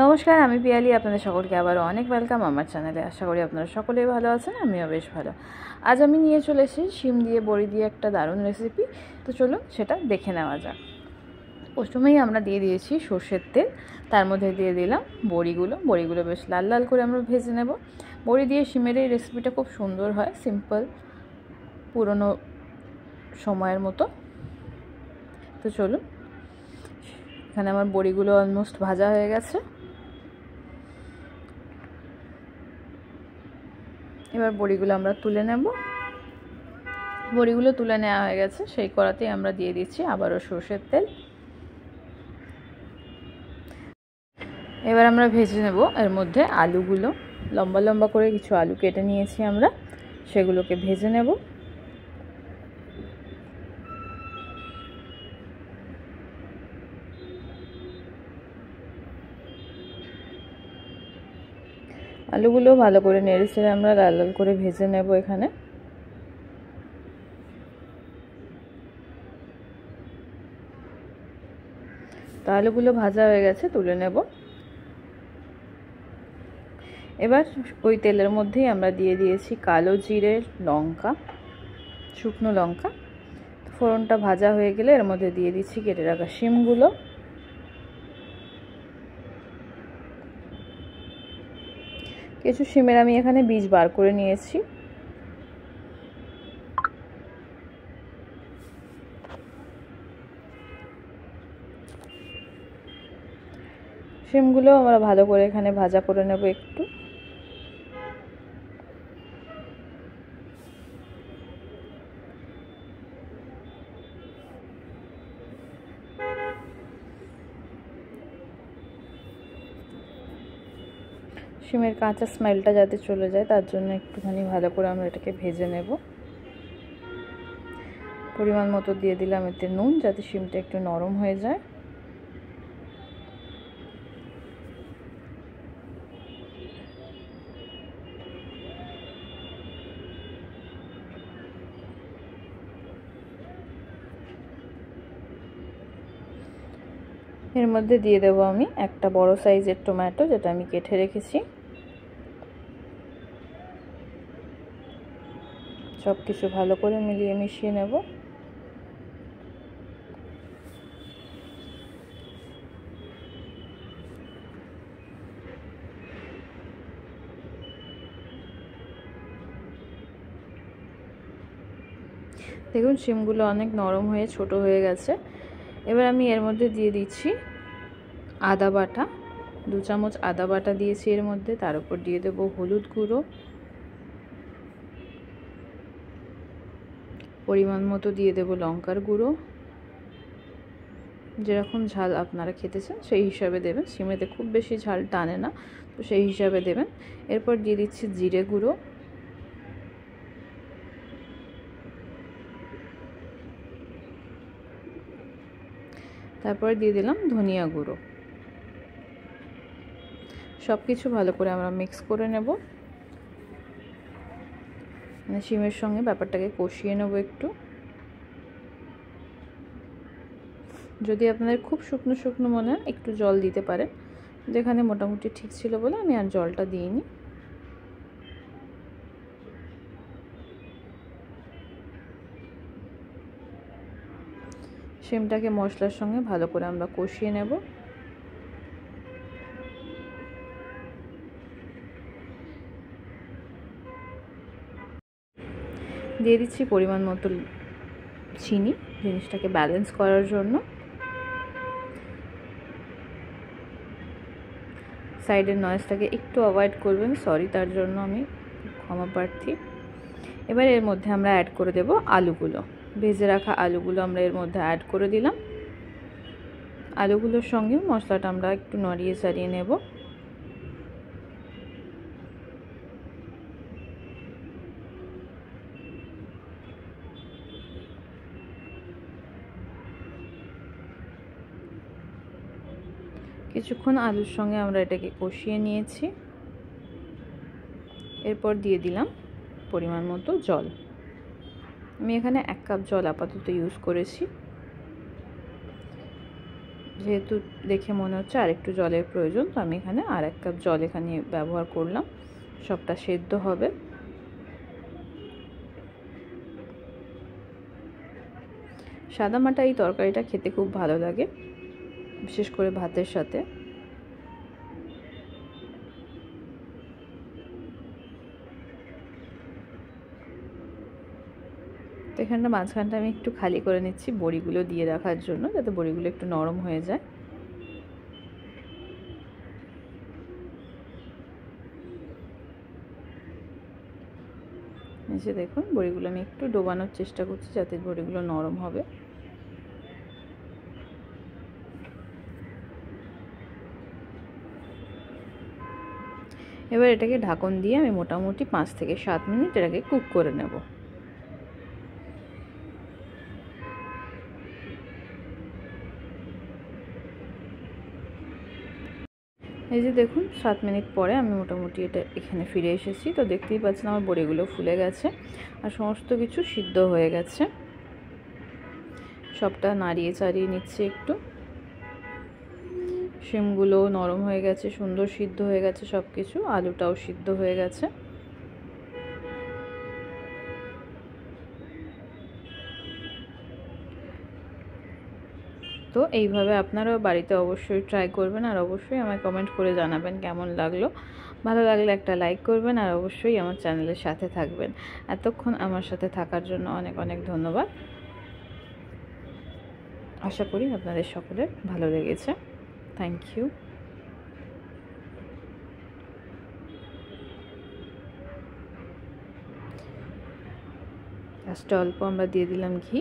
নমস্কার, আমি পিয়ালি। আপনাদের সকলকে আবারও অনেক ওয়েলকাম আমার চ্যানেলে। আশা করি আপনারা সকলেই ভালো আছেন, আমিও বেশ ভালো। আজ আমি নিয়ে চলে এসেছি শিম দিয়ে বড়ি দিয়ে একটা দারুণ রেসিপি। তো চলুন সেটা দেখে নেওয়া যাক। প্রথমেই আমরা দিয়ে দিয়েছি সর্ষের তেল, তার মধ্যে দিয়ে দিলাম বড়িগুলো বেশ লাল লাল করে আমরা ভেজে নেব। বড়ি দিয়ে শিমের এই রেসিপিটা খুব সুন্দর হয়, সিম্পল, পুরনো সময়ের মতো। তো চলুন, এখানে আমার বড়িগুলো অলমোস্ট ভাজা হয়ে গেছে। এবার বড়িগুলো আমরা তুলে নেব। বড়িগুলো তুলে নেওয়া হয়ে গেছে, সেই কড়াতেই আমরা দিয়ে দিচ্ছি আবারও সর্ষের তেল। এবার আমরা ভেজে নেব এর মধ্যে আলুগুলো। লম্বা লম্বা করে কিছু আলু কেটে নিয়েছি আমরা, সেগুলোকে ভেজে নেব। আলুগুলো ভালো করে নেড়ে চেড়ে আমরা লাল লাল করে ভেজে নেব এখানে। তো আলুগুলো ভাজা হয়ে গেছে, তুলে নেব। এবার ওই তেলের মধ্যেই আমরা দিয়ে দিয়েছি কালো জিরে, লঙ্কা, শুকনো লঙ্কা। ফোড়নটা ভাজা হয়ে গেলে এর মধ্যে দিয়ে দিচ্ছি কেটে রাখা শিমগুলো। কিছু শিমের আমি এখানে বীজ বার করে নিয়েছি। শিমগুলো আমরা ভালো করে এখানে ভাজা করে নেব একটু। শিমের কাঁচা স্মেলটা যাতে চলে যায় তার জন্য একটুখানি ভালো করে আমরা এটাকে ভেজে নেব। পরিমাণ মতো দিয়ে দিলাম এতে নুন, যাতে শিমটা একটু নরম হয়ে যায়। এর মধ্যে দিয়ে দেবো আমি একটা বড় সাইজের টমেটো, যেটা আমি কেটে রেখেছি। সব কিছু ভালো করে মিলিয়ে মিশিয়ে নেব। দেখুন শিমগুলো অনেক নরম হয়ে ছোট হয়ে গেছে। এবার আমি এর মধ্যে দিয়ে দিচ্ছি আদা বাটা। 2 চামচ আদা বাটা দিয়েছি এর মধ্যে। তার উপর দিয়ে দেব হলুদ গুঁড়ো, পরিমাণ মতো দিয়ে দেব লঙ্কার গুঁড়ো। যেরকম ঝাল আপনারা খেতে চান সেই হিসাবে দেবেন। শিমেতে খুব বেশি ঝাল টানে না, তো সেই হিসাবে দেবেন। এরপর দিয়ে দিচ্ছি জিরে গুঁড়ো, তারপরে দিয়ে দিলাম ধনিয়া গুঁড়ো। সব কিছু ভালো করে আমরা মিক্স করে নেব। মানে শিমের সঙ্গে ব্যাপারটাকে কষিয়ে নেব একটু। যদি আপনাদের খুব শুকনো শুকনো মনে হয় একটু জল দিতে পারেন, যেখানে মোটামুটি ঠিক ছিল বলে আমি আর জলটা দিইনি। শিমটাকে মশলার সঙ্গে ভালো করে আমরা কষিয়ে নেব। দিয়ে দিচ্ছি পরিমাণ মতো চিনি, জিনিসটাকে ব্যালেন্স করার জন্য। সাইডের নয়েজটাকে একটু অ্যাভয়েড করবেন, সরি তার জন্য আমি ক্ষমা প্রার্থী। এবার এর মধ্যে আমরা অ্যাড করে দেব আলুগুলো। ভেজে রাখা আলুগুলো আমরা এর মধ্যে অ্যাড করে দিলাম। আলুগুলোর সঙ্গে মশলাটা আমরা একটু নড়িয়ে চাড়িয়ে নেব। কিছুক্ষণ আলুর সঙ্গে আমরা এটাকে কষিয়ে নিয়েছি। এরপর দিয়ে দিলাম পরিমাণ মতো জল। আমি এখানে 1 কাপ জল আপাতত ইউজ করেছি। যেহেতু দেখে মনে হচ্ছে আর একটু জলের প্রয়োজন, তো আমি এখানে আর 1 কাপ জল এখানে ব্যবহার করলাম। সবটা সেদ্ধ হবে। সাদামাটা এই তরকারিটা খেতে খুব ভালো লাগে, বিশেষ করে ভাতের সাথে। তো এখানটা মাঝখানটা আমি একটু খালি করে নিচ্ছি বড়িগুলো দিয়ে রাখার জন্য, যাতে বড়িগুলো একটু নরম হয়ে যায়। এই যে দেখুন, বড়িগুলো আমি একটু ডোবানোর চেষ্টা করছি যাতে বড়িগুলো নরম হবে। এবার এটাকে ঢাকন দিয়ে আমি মোটামুটি 5 থেকে 7 মিনিট এটাকে কুক করে নেব। এই যে দেখুন 7 মিনিট পরে আমি মোটামুটি এটা এখানে ফিরে এসেছি। তো দেখতেই পাচ্ছেন আমার বড়িগুলো ফুলে গেছে আর সমস্ত কিছু সিদ্ধ হয়ে গেছে। সবটা নাড়িয়ে চাড়িয়ে নিচ্ছি একটু। শিমগুলো নরম হয়ে গেছে, সুন্দর সিদ্ধ হয়ে গেছে সব কিছু, আলুটাও সিদ্ধ হয়ে গেছে। তো এইভাবে আপনারাও বাড়িতে অবশ্যই ট্রাই করবেন, আর অবশ্যই আমায় কমেন্ট করে জানাবেন কেমন লাগলো। ভালো লাগলে একটা লাইক করবেন, আর অবশ্যই আমার চ্যানেলের সাথে থাকবেন। এতক্ষণ আমার সাথে থাকার জন্য অনেক অনেক ধন্যবাদ। আশা করি আপনাদের সকলের ভালো লেগেছে। Thank you. লাস্টে অল্প আমরা দিয়ে দিলাম ঘি।